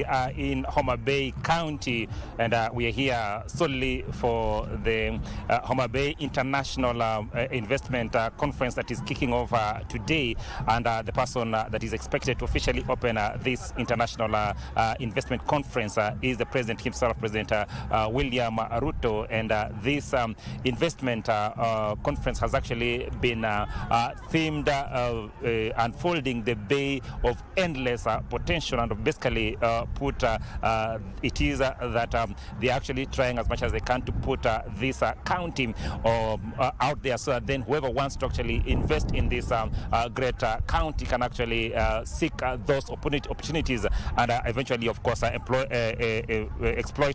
We are in Homa Bay County, and we are here solely for the Homa Bay International Investment Conference that is kicking off today. And the person that is expected to officially open this International Investment Conference is the President himself, President William Ruto. And this investment conference has actually been themed unfolding the bay of endless potential, and basically put it is that they're actually trying as much as they can to put this county out there, so that then whoever wants to actually invest in this great county can actually seek those opportunities and eventually, of course, exploit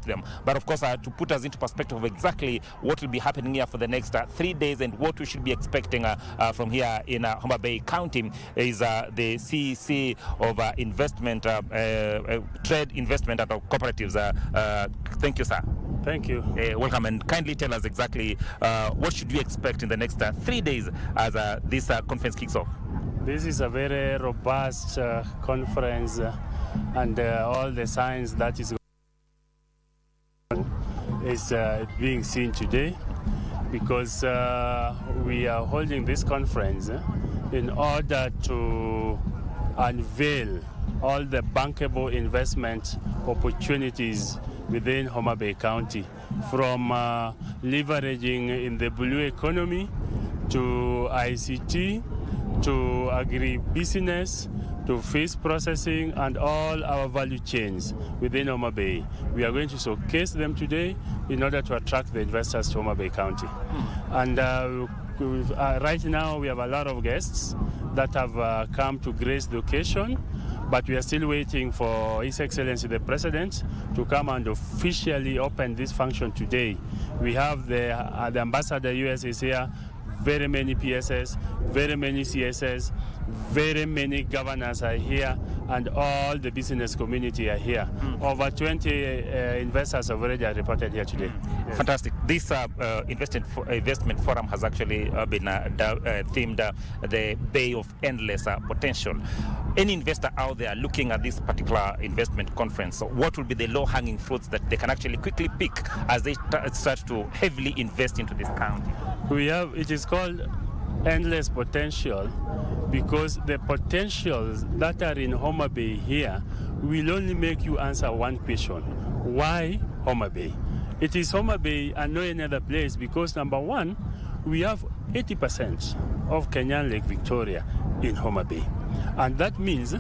them. But of course, to put us into perspective of exactly what will be happening here for the next 3 days and what we should be expecting from here in Homa Bay County is the CEC of investment, trade investment and cooperatives. Thank you, sir. Thank you. Welcome, and kindly tell us exactly what should we expect in the next 3 days as this conference kicks off. This is a very robust conference, and all the signs that is being seen today, because we are holding this conference in order to unveil all the bankable investment opportunities within Homa Bay County, from leveraging in the blue economy to ICT to agribusiness to fish processing and all our value chains within Homa Bay. We are going to showcase them today in order to attract the investors to Homa Bay County. And right now we have a lot of guests that have come to grace the occasion, but we are still waiting for His Excellency the President to come and officially open this function today. We have the Ambassador US is here, very many PSS, very many CSS, very many governors are here, and all the business community are here. Over 20 investors have already reported here today. Yes. Fantastic. This investment forum has actually been themed the Bay of Endless Potential. Any investor out there looking at this particular investment conference, what will be the low-hanging fruits that they can actually quickly pick as they start to heavily invest into this county? It is called endless potential, because the potentials that are in Homa Bay here will only make you answer one question: why Homa Bay? It is Homa Bay and no any other place, because number one, we have 80% of Kenyan Lake Victoria in Homa Bay, and that means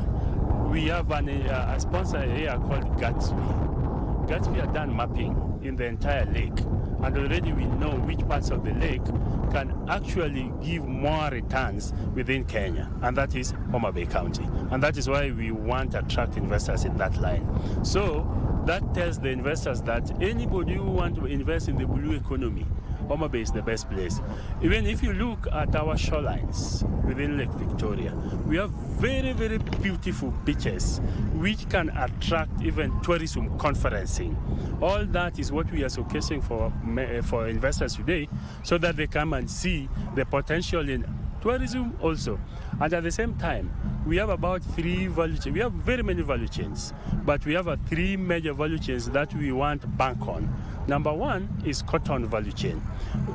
we have a sponsor here called Gatsby. Gatsby have done mapping in the entire lake, and already we know which parts of the lake can actually give more returns within Kenya, and that is Homa Bay County. And that is why we want to attract investors in that line. So that tells the investors that anybody who wants to invest in the blue economy, Homa Bay is the best place. Even if you look at our shorelines within Lake Victoria, we have very, very beautiful beaches which can attract even tourism conferencing. All that is what we are showcasing for investors today, so that they come and see the potential in tourism also. And at the same time, we have about 3 value chains. We have very many value chains, but we have 3 major value chains that we want to bank on. Number one is cotton value chain.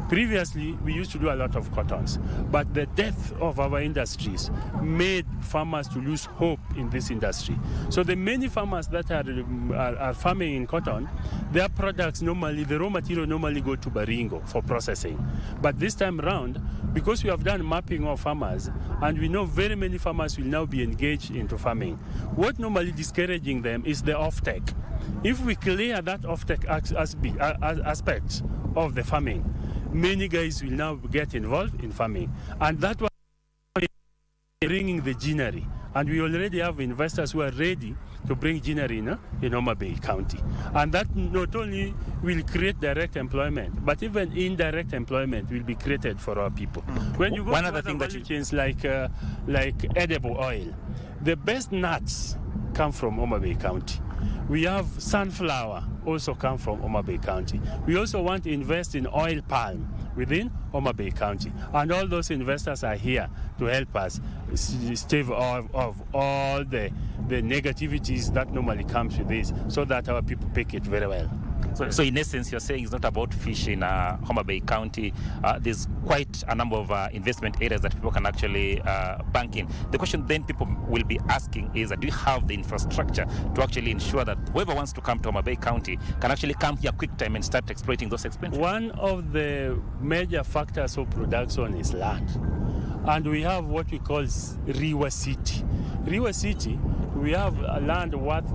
Previously, we used to do a lot of cottons, but the death of our industries made farmers to lose hope in this industry. So the many farmers that are farming in cotton, their products normally, the raw material normally go to Baringo for processing. But this time around, because we have done mapping of farmers, and we know very many farmers will now be engaged into farming, what normally discouraging them is the offtake. If we clear that offtake aspect of the farming, many guys will now get involved in farming. And that was bringing the ginnery. And we already have investors who are ready to bring ginnery in Homa Bay County. And that not only will create direct employment, but even indirect employment will be created for our people. When you go to other value chains like edible oil, the best nuts come from Homa Bay County. We have sunflower also come from Homa Bay County. We also want to invest in oil palm within Homa Bay County. And all those investors are here to help us stave off of all the negativities that normally comes with this, so that our people pick it very well. So in essence, you're saying it's not about fish in Homa Bay County. There's quite a number of investment areas that people can actually bank in. The question then people will be asking is, do you have the infrastructure to actually ensure that whoever wants to come to Homa Bay County can actually come here quick time and start exploiting those expenses? One of the major factors of production is land. And we have what we call Riwa City. Riwa City, we have a land worth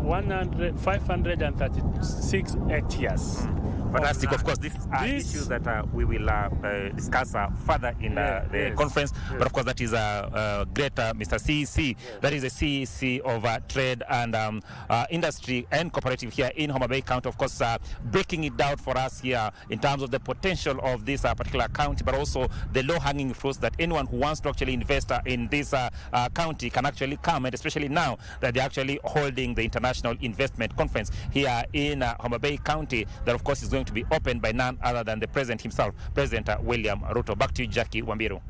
536 hectares. Fantastic. Of course, these are issues that we will discuss further in the conference. Yes. But of course, that is great, Mr. CEC. Yes. That is the CEC of Trade and Industry and Cooperative here in Homa Bay County. Of course, breaking it down for us here in terms of the potential of this particular county, but also the low-hanging fruits that anyone who wants to actually invest in this county can actually come, and especially now that they're actually holding the International Investment Conference here in Homa Bay County, that of course is going to be opened by none other than the president himself, President William Ruto. Back to you, Jackie Wambiru.